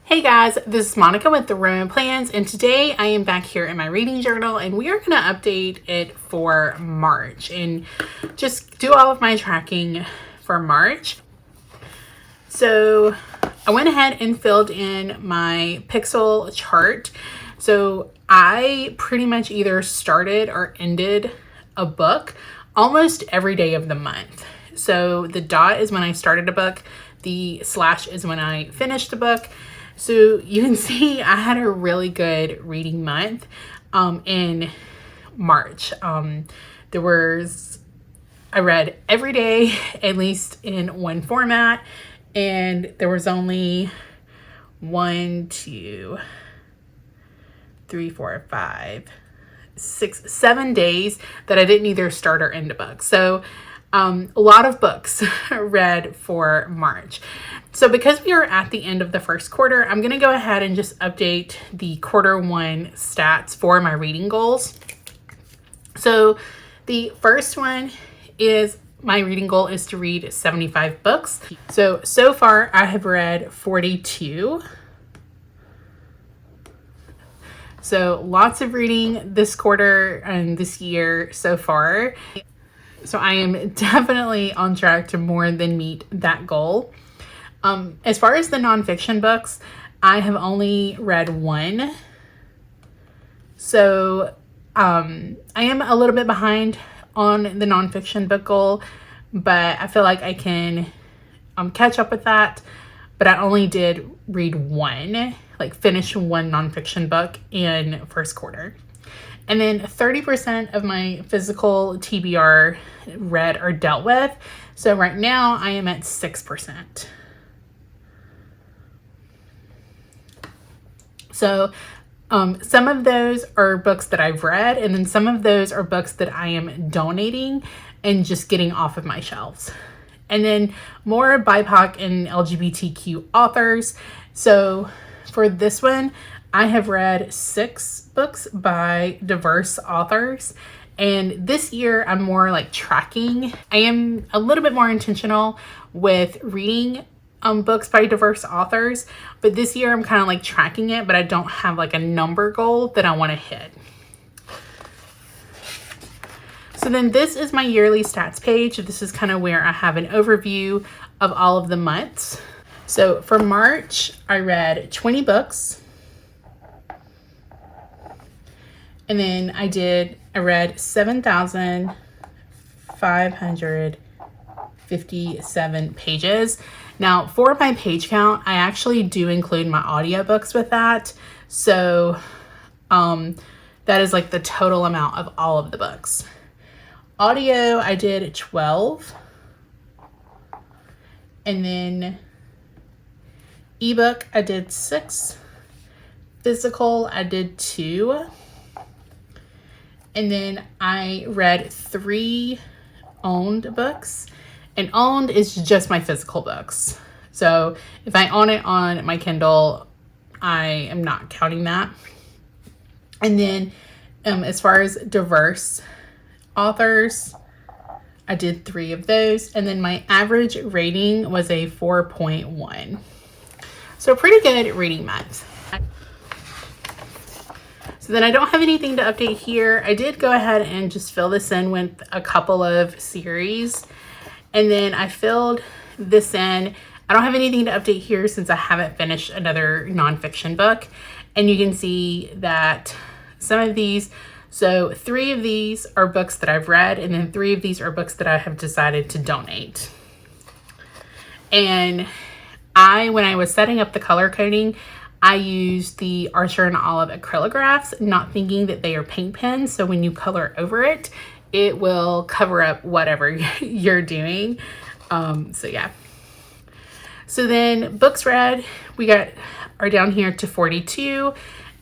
Hey guys, this is Monica with the romoplans, and today I am back here in my reading journal, and we are going to update it for March and just do all of my tracking for March. So I went ahead and filled in my pixel chart. So I pretty much either started or ended a book almost every day of the month. So the dot is when I started a book, the slash is when I finished a book. So you can see I had a really good reading month in March. I read every day, at least in one format, and there was only 7 days that I didn't either start or end a book. So a lot of books read for March. So because we are at the end of the first quarter, I'm going to go ahead and just update the quarter one stats for my reading goals. So the first one is my reading goal is to read 75 books. So far I have read 42. So lots of reading this quarter and this year so far. So I am definitely on track to more than meet that goal. As far as the nonfiction books, I have only read one. So I am a little bit behind on the nonfiction book goal, but I feel like I can catch up with that. But I only did read one, finish one nonfiction book in first quarter. And then 30% of my physical TBR read or dealt with. So right now I am at 6%. So some of those are books that I've read, and then some of those are books that I am donating and just getting off of my shelves. And then more BIPOC and LGBTQ authors. So for this one, I have read 6 books by diverse authors. And this year I'm more tracking. I am a little bit more intentional with reading books by diverse authors, but this year I'm kind of tracking it, but I don't have a number goal that I want to hit. So then this is my yearly stats page. This is kind of where I have an overview of all of the months. So for March, I read 20 books. And then I read 7,557 pages. Now for my page count, I actually do include my audiobooks with that. So that is the total amount of all of the books. Audio, I did 12. And then ebook, I did 6. Physical, I did 2. And then I read 3 owned books. And owned is just my physical books. So if I own it on my Kindle, I am not counting that. And then as far as diverse authors, I did 3 of those. And then my average rating was a 4.1. So pretty good reading month. So then I don't have anything to update here. I did go ahead and just fill this in with a couple of series. And then I filled this in. I don't have anything to update here since I haven't finished another nonfiction book. And you can see that some of these, so 3 of these are books that I've read, and then 3 of these are books that I have decided to donate. And when I was setting up the color coding, I used the Archer and Olive acrylographs, not thinking that they are paint pens. So when you color over it, it will cover up whatever you're doing. So yeah. So then books read, are down here to 42.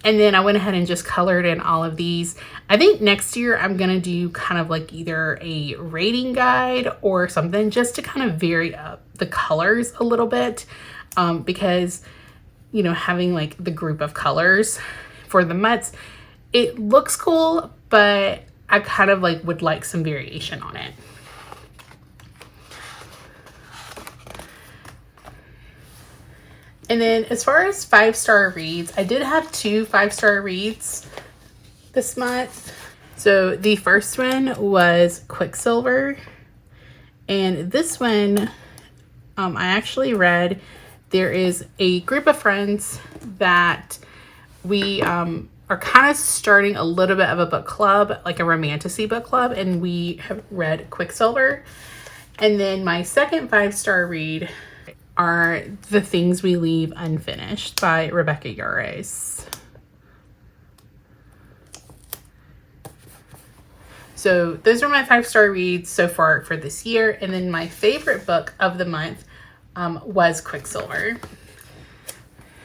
And then I went ahead and just colored in all of these. I think next year I'm going to do kind of either a rating guide or something just to kind of vary up the colors a little bit. Because, having the group of colors for the months, it looks cool, but I kind of would like some variation on it. And then as far as 5-star reads, I did have 2 5-star reads this month. So the first one was Quicksilver. And this one, I actually read. There is a group of friends that we are kind of starting a little bit of a book club, like a romantasy book club, and we have read Quicksilver. And then my second 5-star read are The Things We Leave Unfinished by Rebecca Yarros. So those are my 5-star reads so far for this year. And then my favorite book of the month was Quicksilver.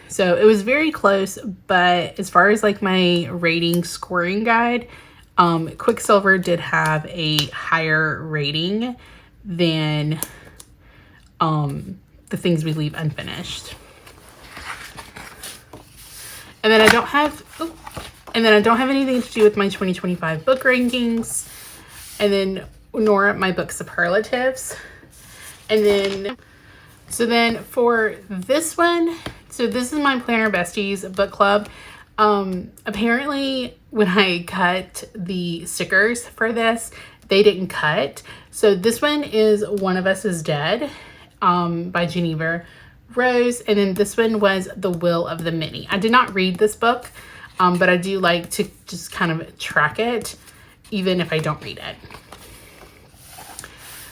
So it was very close, but as far as like my rating scoring guide, Quicksilver did have a higher rating than The Things We Leave Unfinished. And then I don't have anything to do with my 2025 book rankings, and then nor my book superlatives. And then for this one, so this is my Planner Besties book club. Apparently when I cut the stickers for this, they didn't cut. So this one is One of Us is Dead by Geneva Rose. And then this one was The Will of the Many. I did not read this book, but I do like to just kind of track it, even if I don't read it.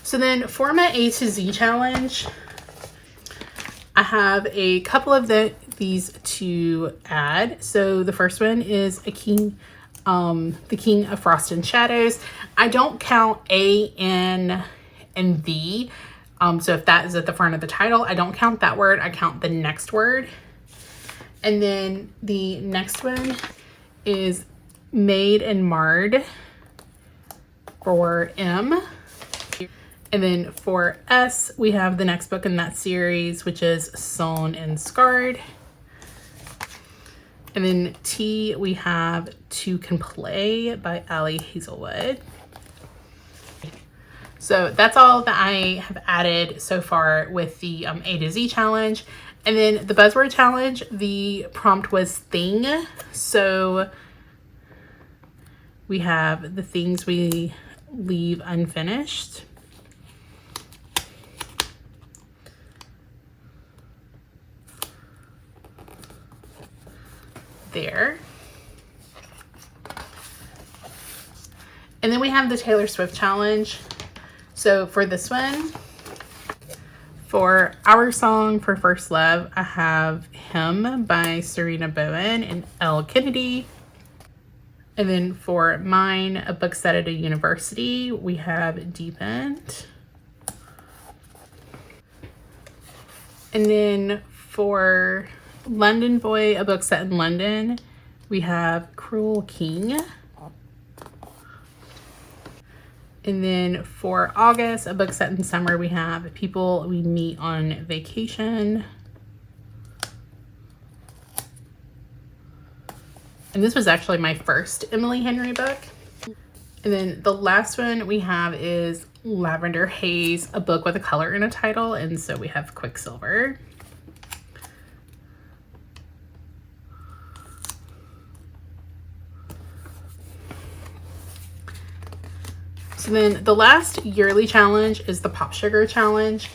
So then for my A to Z challenge, I have a couple of these to add. So the first one is The King of Frost and Shadows. I don't count A, N, and the. So if that is at the front of the title, I don't count that word. I count the next word. And then the next one is Made and Marred for M. And then for S, we have the next book in that series, which is Sewn and Scarred. And then T, we have Two Can Play by Allie Hazelwood. So that's all that I have added so far with the A to Z challenge. And then the buzzword challenge, the prompt was thing. So we have The Things We Leave Unfinished. There. And then we have the Taylor Swift challenge. So for this one, for Our Song for First Love, I have Him by Serena Bowen and Elle Kennedy. And then for mine, A Book Set at a University, we have Deep End. And then for London Boy, A Book Set in London, we have Cruel King. And then for August, A Book Set in Summer, we have People We Meet on Vacation. And this was actually my first Emily Henry book. And then the last one we have is Lavender Haze, a book with a color in a title. And so we have Quicksilver. So then the last yearly challenge is the Pop Sugar challenge.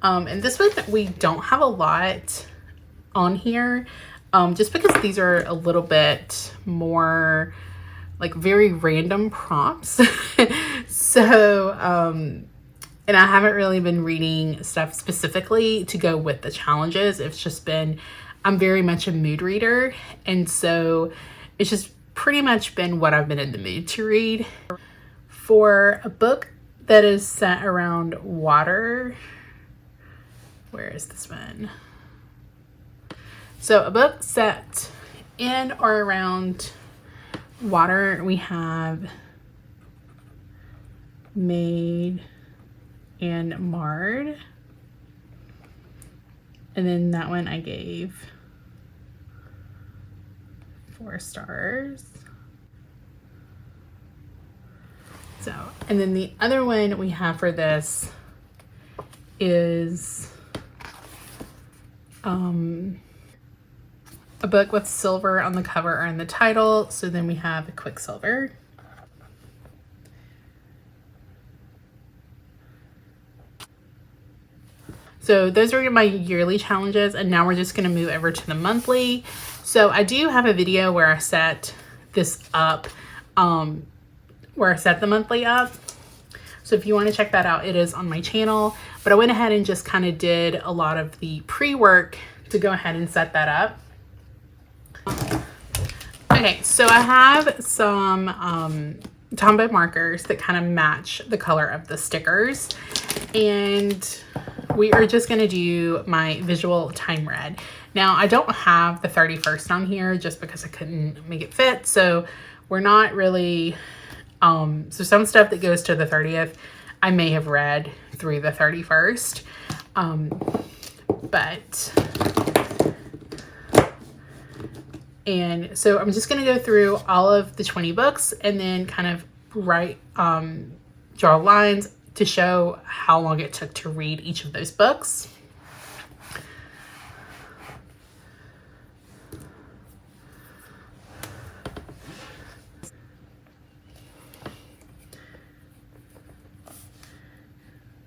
And this one we don't have a lot on here, just because these are a little bit more like very random prompts. So, and I haven't really been reading stuff specifically to go with the challenges. It's just been, I'm very much a mood reader. And so it's just pretty much been what I've been in the mood to read. For a book that is set around water, where is this one? So a book set in or around water, we have Made and Marred. And then that one I gave 4 stars. So, and then the other one we have for this is a book with silver on the cover or in the title. So then we have Quicksilver. So those are my yearly challenges, and now we're just going to move over to the monthly. So I do have a video where I set this up, where I set the monthly up. So if you want to check that out, it is on my channel. But I went ahead and just kind of did a lot of the pre-work to go ahead and set that up. Okay, so I have some Tombow markers that kind of match the color of the stickers. And we are just going to do my visual time read. Now, I don't have the 31st on here just because I couldn't make it fit. So we're not really, so some stuff that goes to the 30th, I may have read through the 31st. And so I'm just going to go through all of the 20 books and then kind of draw lines to show how long it took to read each of those books.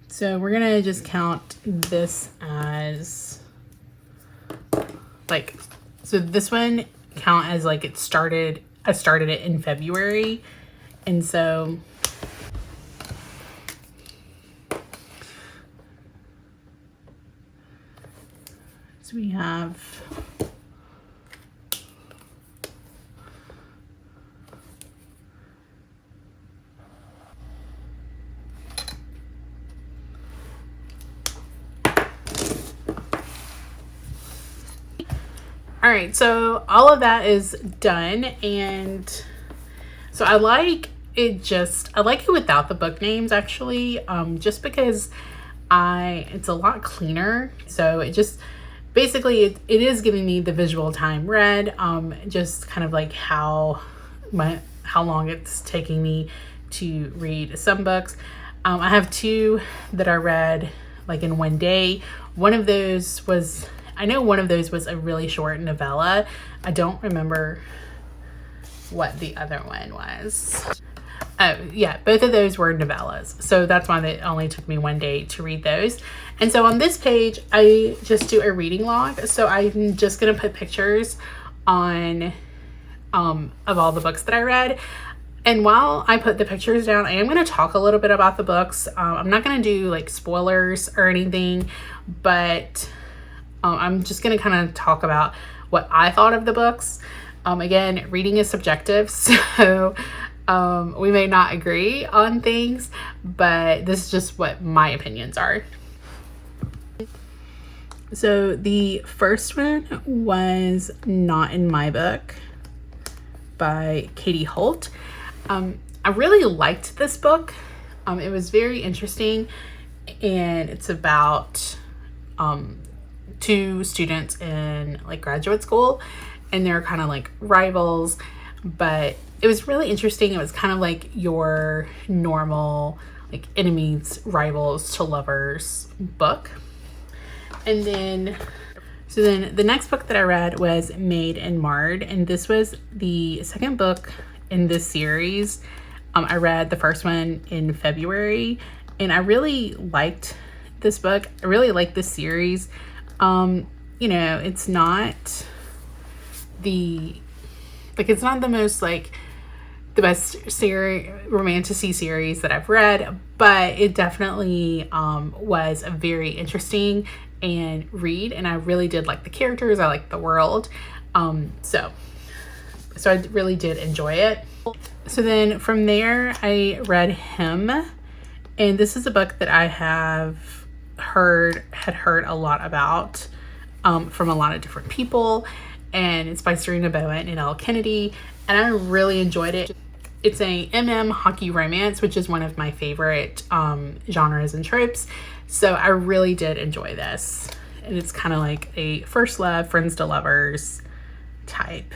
So we're gonna just count this as like, so this one count as like it started, I started it in February. And so we have all right, so all of that is done. And so I like it without the book names actually, just because it's a lot cleaner. So it just basically it is giving me the visual time read, just kind of like how long it's taking me to read some books. I have 2 that I read like in one day. I know one of those was a really short novella. I don't remember what the other one was. Oh yeah, both of those were novellas. So that's why it only took me one day to read those. And so on this page, I just do a reading log. So I'm just gonna put pictures on of all the books that I read. And while I put the pictures down, I am gonna talk a little bit about the books. I'm not gonna do like spoilers or anything, but I'm just gonna kind of talk about what I thought of the books. Again, reading is subjective, so we may not agree on things, but this is just what my opinions are. So the first one was Not in My Book by Katie Holt. I really liked this book. It was very interesting, and it's about 2 students in like graduate school, and they're kind of like rivals, but it was really interesting. It was kind of like your normal like enemies, rivals to lovers book. And then the next book that I read was Made and Marred, and this was the second book in this series. I read the first one in February, and I really liked this book. I really like this series. You know, it's not the most like the best romantasy series that I've read, but it definitely was a very interesting and read, and I really did like the characters. I liked the world. So I really did enjoy it. So then from there I read Him, and this is a book that I had heard a lot about from a lot of different people, and it's by Serena Bowen and Elle Kennedy, and I really enjoyed it. It's a hockey romance, which is one of my favorite genres and tropes. So I really did enjoy this. And it's kind of like a first love, friends to lovers type.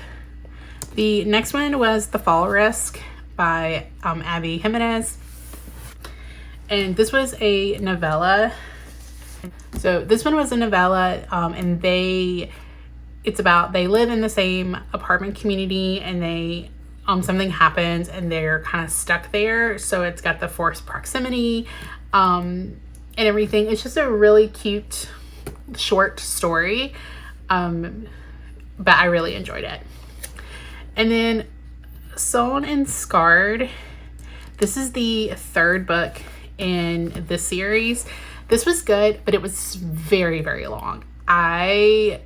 The next one was The Fall Risk by Abby Jimenez. And this was a novella. So this one was a novella, and it's about, they live in the same apartment community, and something happens and they're kind of stuck there. So it's got the forced proximity, and everything. It's just a really cute short story. But I really enjoyed it. And then Sewn and Scarred. This is the third book in this series. This was good, but it was very, very long. I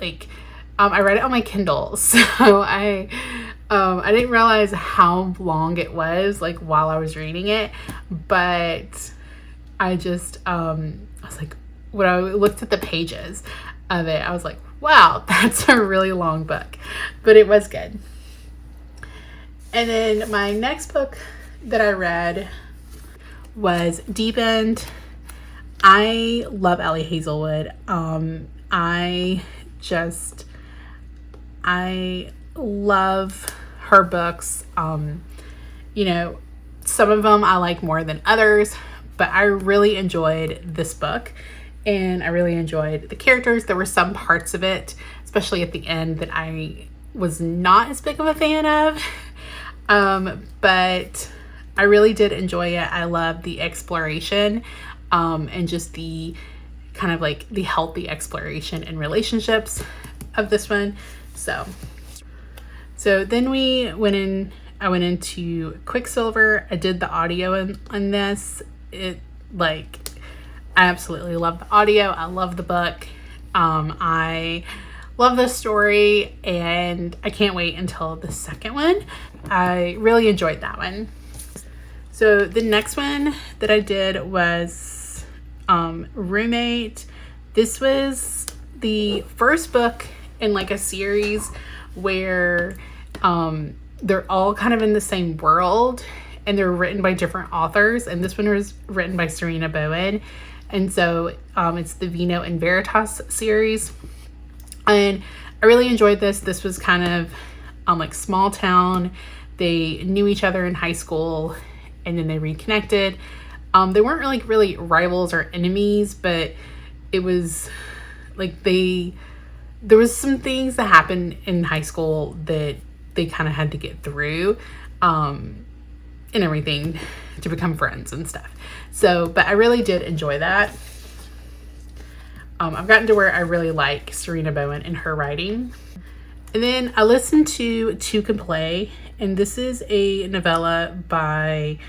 read it on my Kindle, so I didn't realize how long it was, like, while I was reading it. But I just was like, when I looked at the pages of it, I was like, wow, that's a really long book. But it was good. And then my next book that I read was Deep End. I love Ellie Hazelwood. I love her books. You know, some of them I like more than others, but I really enjoyed this book, and I really enjoyed the characters. There were some parts of it, especially at the end, that I was not as big of a fan of. But I really did enjoy it. I love the exploration, and just the kind of like the healthy exploration in relationships of this one. So then I went into Quicksilver. I did the audio on this. I absolutely love the audio. I love the book. I love the story, and I can't wait until the second one. I really enjoyed that one. So the next one that I did was Roommate. This was the first book in like a series where they're all kind of in the same world, and they're written by different authors. And this one was written by Serena Bowen. And so it's the Vino and Veritas series. And I really enjoyed this. This was kind of like small town. They knew each other in high school, and then they reconnected. They weren't really rivals or enemies, but it was like there was some things that happened in high school that they kind of had to get through, and everything, to become friends and stuff. So, but I really did enjoy that. I've gotten to where I really like Serena Bowen and her writing. And then I listened to Two Can Play, and this is a novella by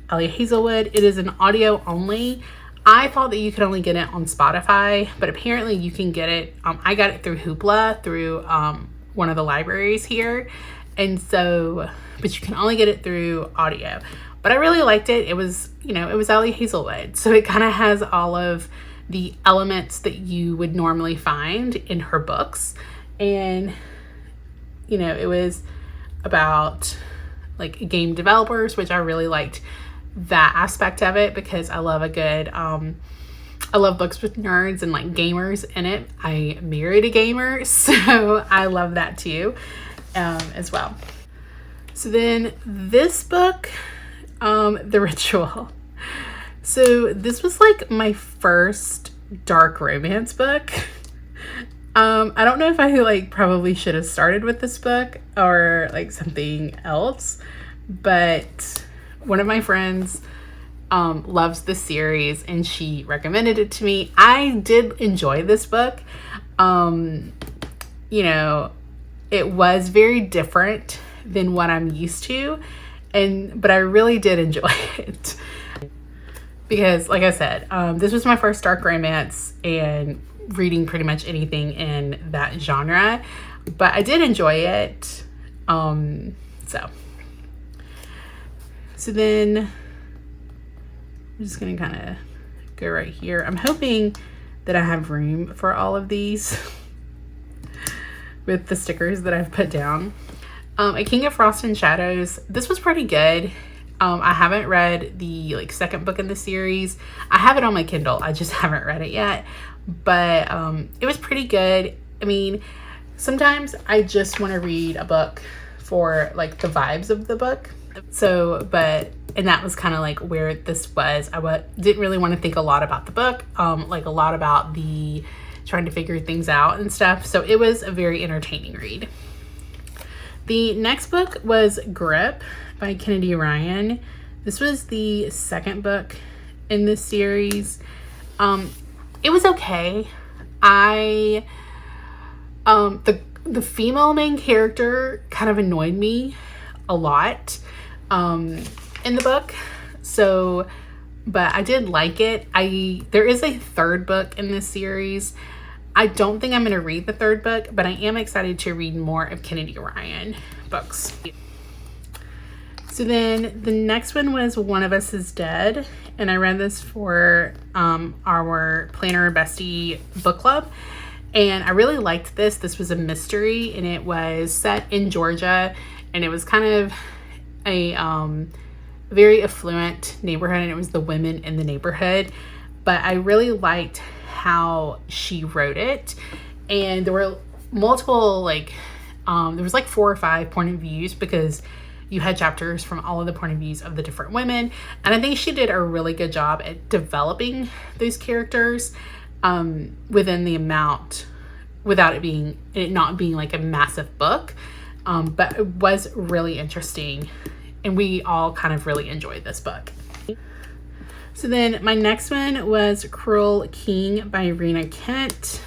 Ellie Hazelwood. It is an audio only. I thought that you could only get it on Spotify, but apparently you can get it. I got it through Hoopla, through one of the libraries here. And so, but you can only get it through audio. But I really liked it. It was Ellie Hazelwood. So it kind of has all of the elements that you would normally find in her books. And, it was about like game developers, which I really liked that aspect of it, because I love I love books with nerds and like gamers in it. I married a gamer, so I love that too, as well. So then this book, The Ritual. So this was like my first dark romance book. I don't know if I probably should have started with this book or like something else, but one of my friends loves this series, and she recommended it to me. I did enjoy this book. It was very different than what I'm used to, but I really did enjoy it. Because, like I said, this was my first dark romance, and reading pretty much anything in that genre. But I did enjoy it. So then I'm just going to kind of go right here. I'm hoping that I have room for all of these with the stickers that I've put down. A King of Frost and Shadows. This was pretty good. I haven't read the second book in the series. I have it on my Kindle. I just haven't read it yet. But it was pretty good. I mean, sometimes I just want to read a book for the vibes of the book. So, but and that was kind of like where this was. Didn't really want to think a lot about the book, like a lot about the trying to figure things out and stuff. So it was a very entertaining read. The next book was Grip by Kennedy Ryan. This was the second book in this series. It was okay. The female main character kind of annoyed me a lot in the book. So, but I did like it. There is a third book in this series. I don't think I'm going to read the third book, but I am excited to read more of Kennedy Ryan books. So then the next one was One of Us is Dead, and I read this for our Planner Bestie book club, and I really liked this. This was a mystery, and it was set in Georgia, and it was kind of a very affluent neighborhood, and it was the women in the neighborhood, but I really liked how she wrote it, and there were multiple, like there was like 4 or 5 point of views, because you had chapters from all of the point of views of the different women, and I think she did a really good job at developing those characters within the amount, without it not being like a massive book, but it was really interesting, and we all kind of really enjoyed this book. So then my next one was Cruel King by Rena Kent.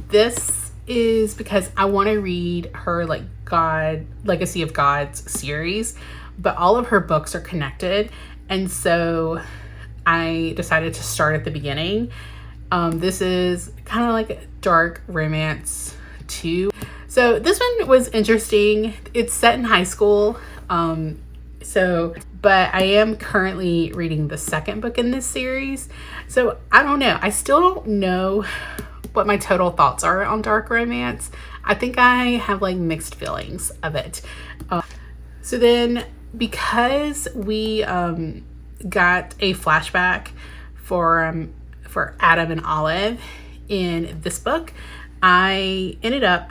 This is because I want to read her like Legacy of Gods series, but all of her books are connected, and so I decided to start at the beginning. This is kind of like a dark romance too. So this one was interesting. It's set in high school. But I am currently reading the second book in this series. So I don't know. I still don't know what my total thoughts are on dark romance. I think I have like mixed feelings of it. So then, because we got a flashback for Adam and Olive in this book, I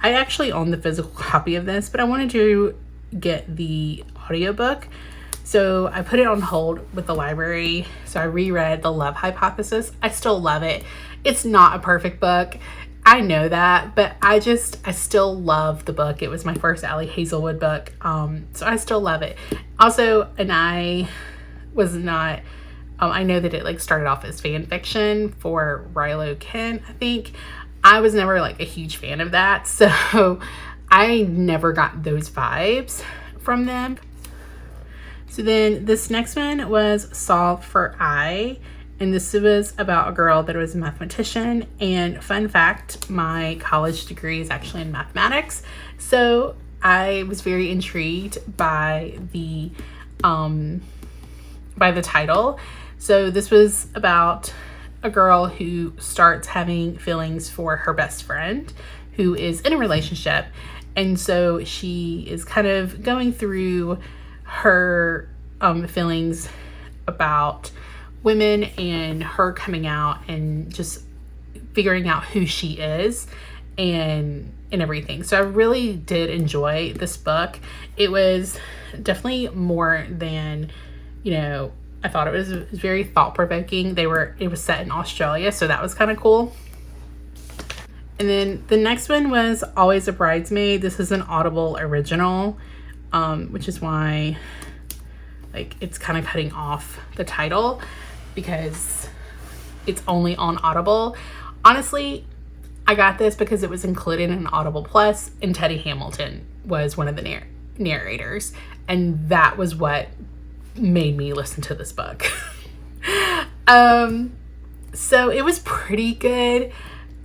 actually own the physical copy of this, but I wanted to get the audiobook. So I put it on hold with the library. So I reread The Love Hypothesis. I still love it. It's not a perfect book, I know that, but I still love the book. It was my first Allie Hazelwood book. So I still love it. Also, and I was not, I know that it like started off as fan fiction for Rilo Kent, I think. I was never like a huge fan of that. So I never got those vibes from them. So then this next one was Solve for I, and this was about a girl that was a mathematician. And fun fact, my college degree is actually in mathematics. So I was very intrigued by the title. So this was about a girl who starts having feelings for her best friend who is in a relationship. And so she is kind of going through her feelings about women and her coming out and just figuring out who she is and everything. So I really did enjoy this book. It was definitely more than, I thought. It was very thought-provoking. It was set in Australia, so that was kind of cool. And then the next one was Always a Bridesmaid. This is an Audible original, which is why it's kind of cutting off the title because it's only on Audible. Honestly, I got this because it was included in Audible Plus, and Teddy Hamilton was one of the narrators, and that was what made me listen to this book. So it was pretty good.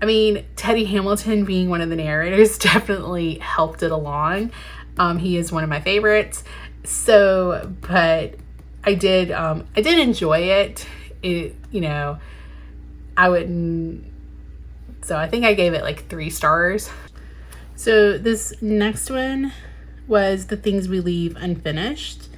I mean, Teddy Hamilton being one of the narrators definitely helped it along. He is one of my favorites. So, but I did enjoy it. So I think I gave it like 3 stars. So this next one was The Things We Leave Unfinished.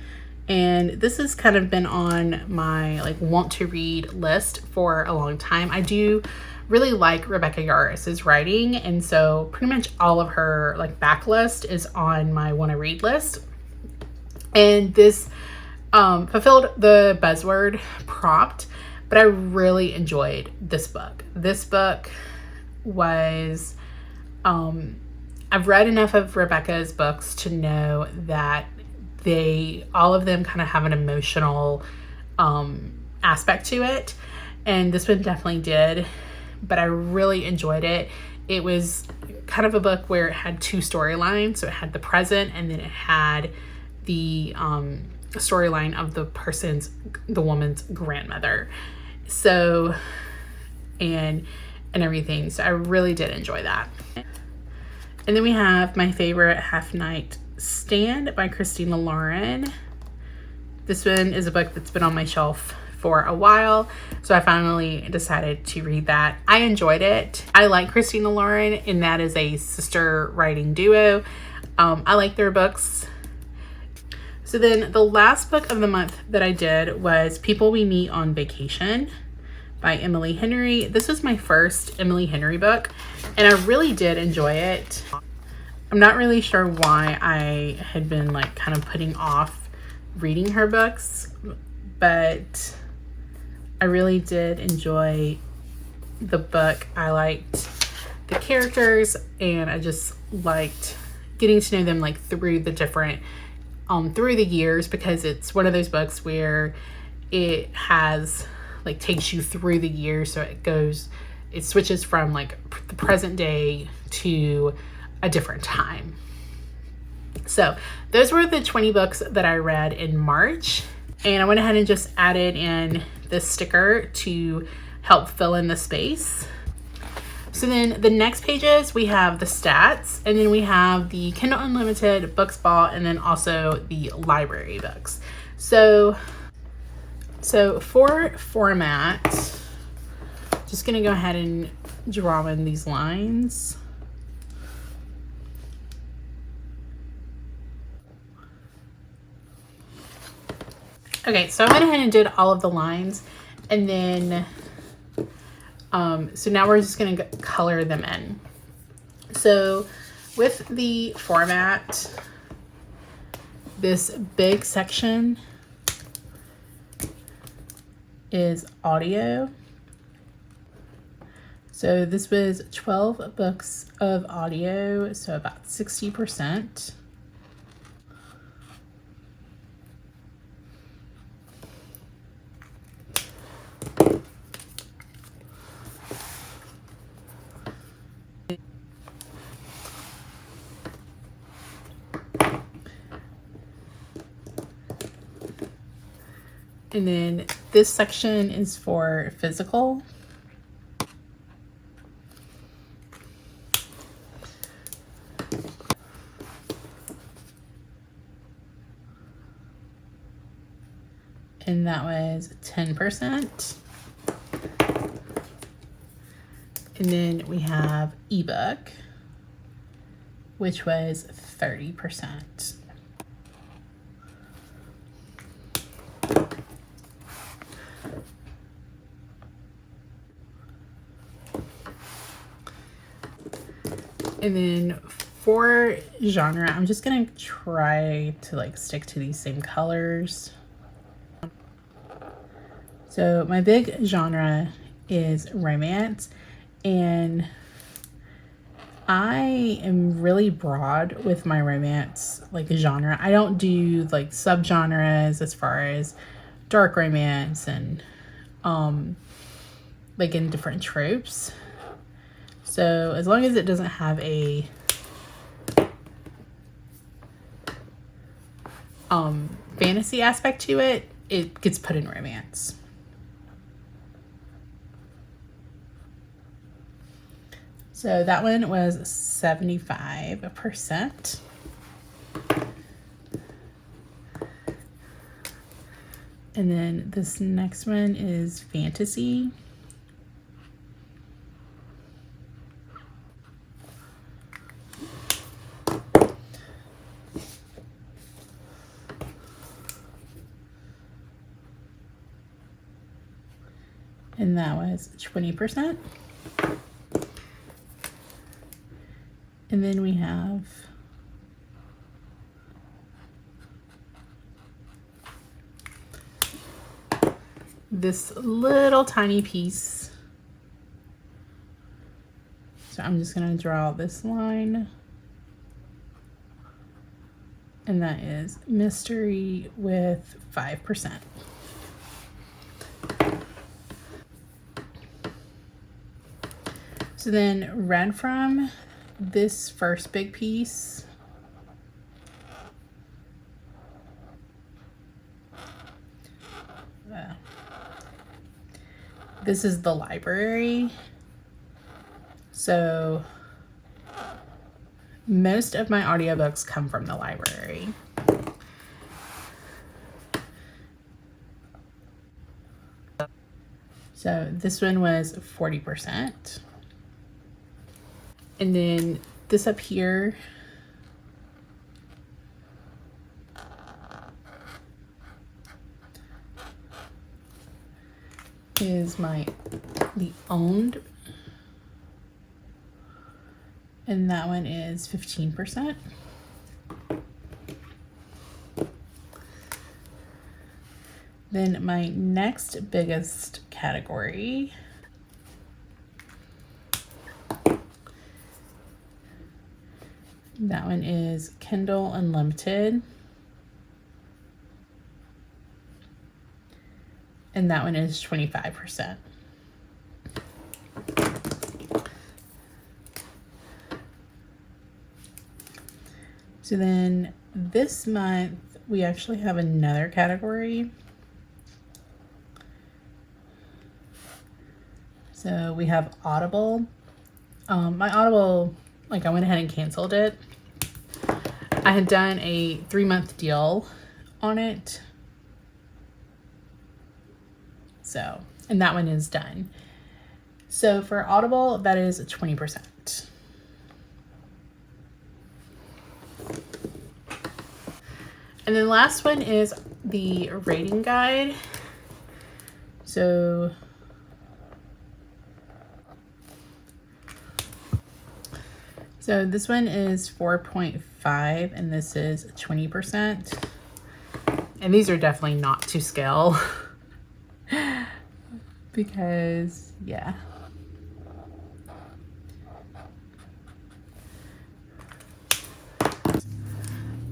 And this has kind of been on my want to read list for a long time. I do really like Rebecca Yarros's writing, and so pretty much all of her backlist is on my want to read list. And this fulfilled the buzzword prompt, but I really enjoyed this book. This book was, I've read enough of Rebecca's books to know that all of them kind of have an emotional aspect to it. And this one definitely did, but I really enjoyed it. It was kind of a book where it had two storylines. So it had the present, and then it had the storyline of the woman's grandmother. So, and everything. So I really did enjoy that. And then we have my favorite Half Night Stand by Christina Lauren. This one is a book that's been on my shelf for a while, so I finally decided to read that. I enjoyed it. I like Christina Lauren, and that is a sister writing duo. I like their books. So then the last book of the month that I did was People We Meet on Vacation by Emily Henry. This was my first Emily Henry book, and I really did enjoy it. I'm not really sure why I had been like kind of putting off reading her books, but I really did enjoy the book. I liked the characters, and I just liked getting to know them like through the different through the years, because it's one of those books where it has like takes you through the years. So it switches from like the present day to a different time. So those were the 20 books that I read in March, and I went ahead and just added in this sticker to help fill in the space. So then the next pages, we have the stats, and then we have the Kindle Unlimited, books bought, and then also the library books. So for format, just gonna go ahead and draw in these lines. Okay, so I went ahead and did all of the lines, and then so now we're just going to color them in. So with the format, this big section is audio. So this was 12 books of audio, so about 60%. And then this section is for physical. And that was 10%. And then we have ebook, which was 30%. And then for genre, I'm just gonna try to like stick to these same colors. So my big genre is romance, and I am really broad with my romance like genre. I don't do like subgenres as far as dark romance and like in different tropes. So as long as it doesn't have a fantasy aspect to it, it gets put in romance. So that one was 75%. And then this next one is fantasy. And that was 20%. And then we have this little tiny piece. So I'm just going to draw this line. And that is mystery with 5%. So then red from this first big piece. This is the library. So most of my audiobooks come from the library. So this one was 40%. And then this up here is the owned, and that one is 15%. Then my next biggest category that one is Kindle Unlimited. And that one is 25%. So then this month, we actually have another category. So we have Audible. My Audible, I went ahead and canceled it. I had done a 3-month deal on it. So, and that one is done. So for Audible, that is 20%. And then the last one is the rating guide. So this one is 4.5 and this is 20%. And these are definitely not to scale. Because, yeah.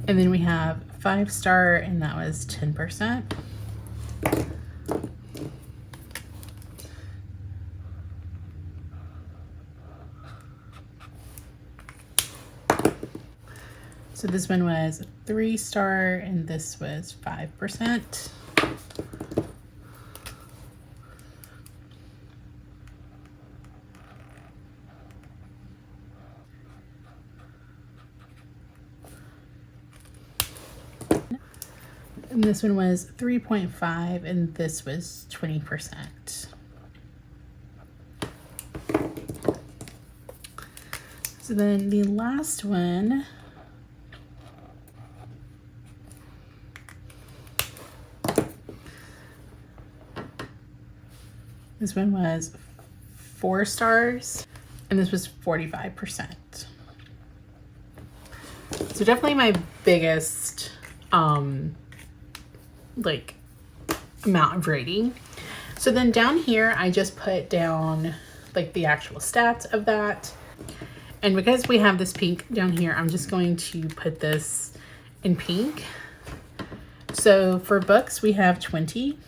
And then we have 5-star, and that was 10%. So this one was 3-star, and this was 5%. And this one was 3.5, and this was 20%. So then the last one this one was 4 stars, and this was 45%. So definitely my biggest amount of rating. So then down here I just put down the actual stats of that, and because we have this pink down here, I'm just going to put this in pink. So for books we have 20.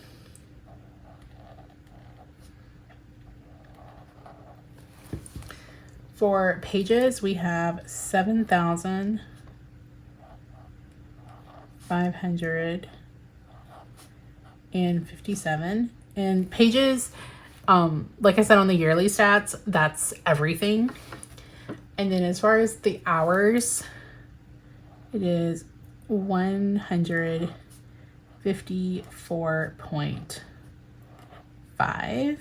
For pages we have 7,557, and pages, like I said on the yearly stats, that's everything. And then as far as the hours, it is 154.5.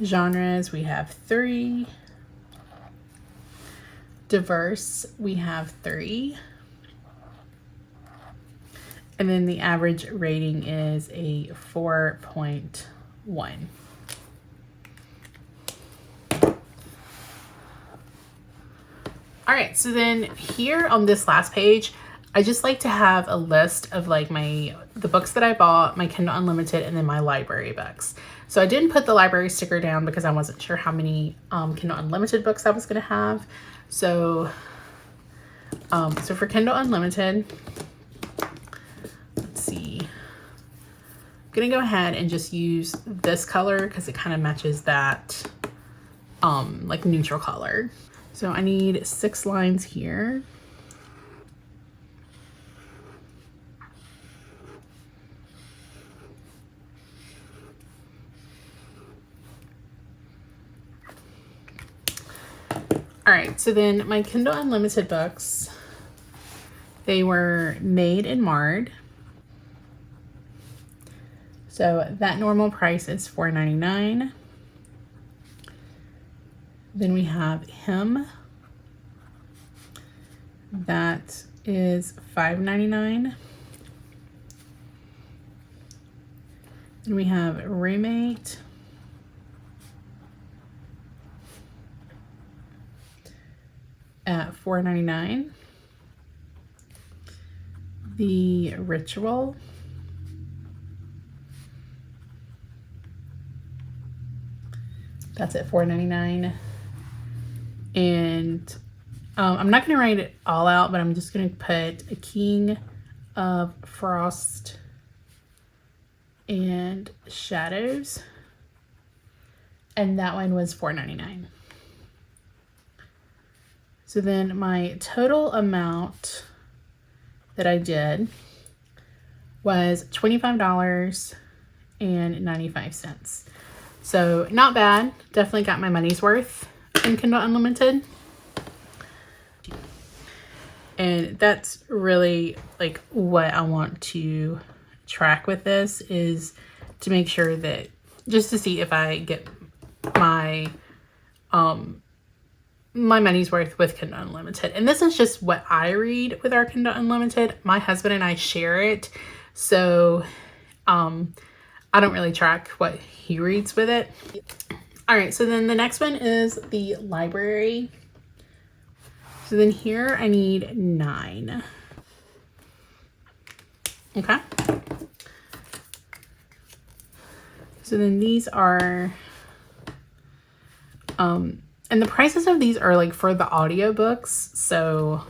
Genres, we have 3. Diverse, we have 3. And then the average rating is a 4.1. All right, so then here on this last page, I just like to have a list of the books that I bought, my Kindle Unlimited, and then my library books. So I didn't put the library sticker down because I wasn't sure how many Kindle Unlimited books I was going to have. So, so for Kindle Unlimited, let's see. I'm going to go ahead and just use this color because it kind of matches that like neutral color. So I need 6 lines here. All right, so then my Kindle Unlimited books, they were made and marred. So that normal price is $4.99. Then we have Him. That is $5.99. Then we have Roommate. At $4.99. The Ritual. That's at $4.99. And I'm not going to write it all out, but I'm just going to put a King of Frost and Shadows. And that one was $4.99. So then my total amount that I did was $25.95. So not bad. Definitely got my money's worth in Kindle Unlimited. And that's really like what I want to track with this, is to make sure that, just to see if I get my my money's worth with Kindle Unlimited. And this is just what I read with our Kindle Unlimited. My husband and I share it, so I don't really track what he reads with it. All right, so then the next one is the library. So then here I need 9. Okay. So then these are and the prices of these are like for the audiobooks. So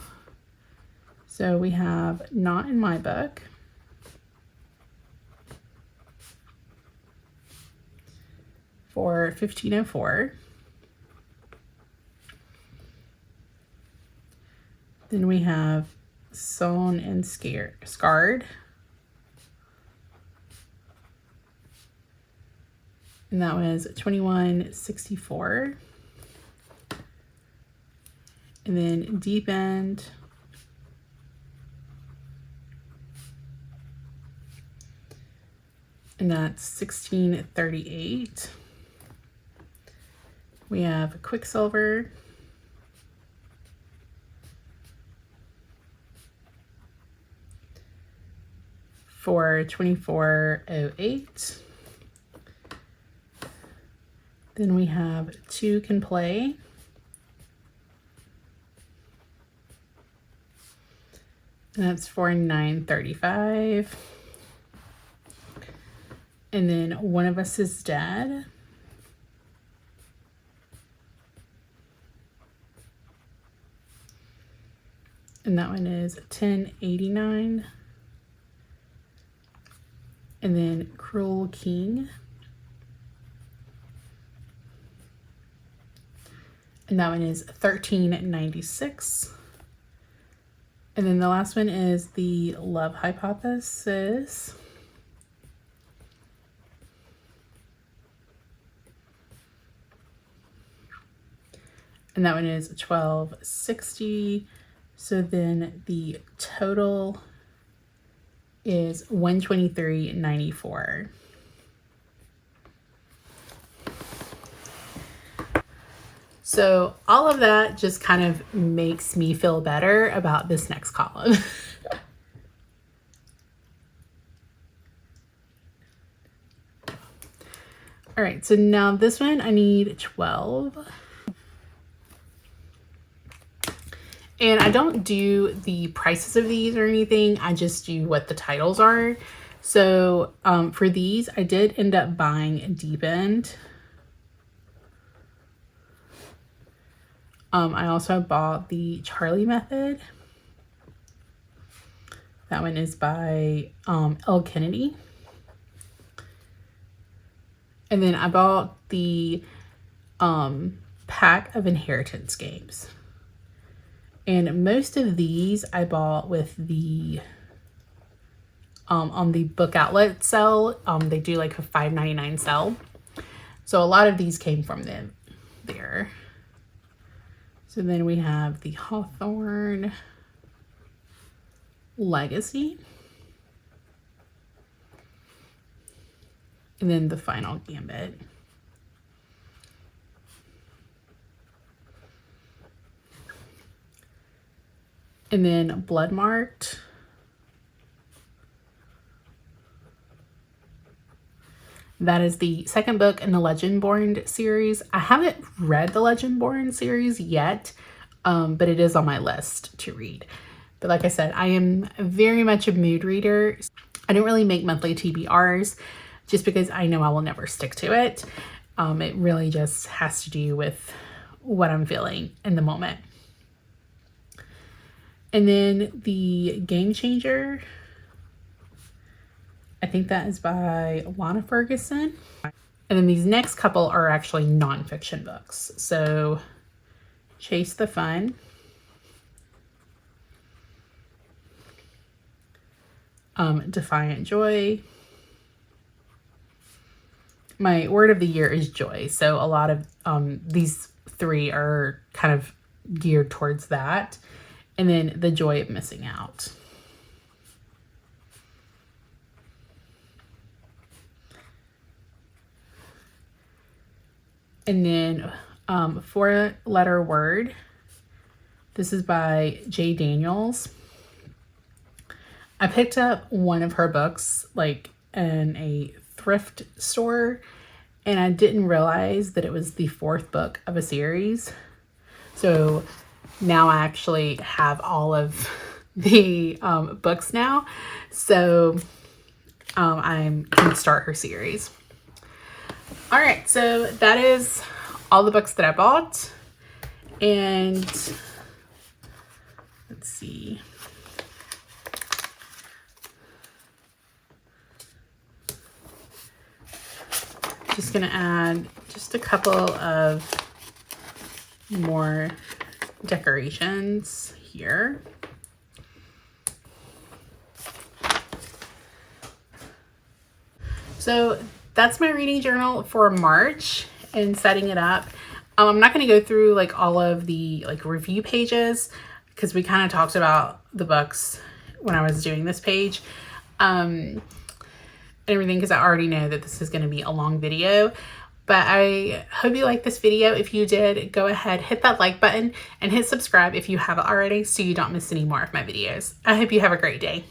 we have Not in My Book for $15.04. Then we have Sewn and Scarred. And that was $21.64. And then Deep End. And that's $16.38. We have Quicksilver. For $24.08. Then we have Two Can Play. And that's for $9.35. And then One of Us is Dead. And that one is $10.89. And then Cruel King. And that one is $13.96. And then the last one is The Love Hypothesis. And that one is $12.60. So then the total is $123.94. So all of that just kind of makes me feel better about this next column. All right, so now this one I need 12. And I don't do the prices of these or anything. I just do what the titles are. So for these, I did end up buying Deep End. I also bought the Charlie Method. That one is by L. Kennedy. And then I bought the pack of inheritance games. And most of these I bought with the on the book outlet sale. They do like a $5.99 sale. So a lot of these came from them there. So then we have the Hawthorne Legacy. And then the Final Gambit. And then Bloodmarked. That is the second book in the Legendborn series. I haven't read the Legendborn series yet, but it is on my list to read. But like I said, I am very much a mood reader. I don't really make monthly TBRs just because I know I will never stick to it. It really just has to do with what I'm feeling in the moment. And then the Game Changer, I think that is by Lana Ferguson. And then these next couple are actually nonfiction books. So Chase the Fun, Defiant Joy. My word of the year is joy. So a lot of these three are kind of geared towards that. And then The Joy of Missing Out. And then Four-Letter Word. This is by J. Daniels. I picked up one of her books like in a thrift store, and I didn't realize that it was the fourth book of a series. So now I actually have all of the books now. So I can start her series. All right, so that is all the books that I bought. And let's see. Just gonna add just a couple of more decorations here. So that's my reading journal for March and setting it up. I'm not going to go through like all of the like review pages because we kind of talked about the books when I was doing this page and everything, because I already know that this is going to be a long video. But I hope you liked this video. If you did, go ahead, hit that like button and hit subscribe if you haven't already so you don't miss any more of my videos. I hope you have a great day.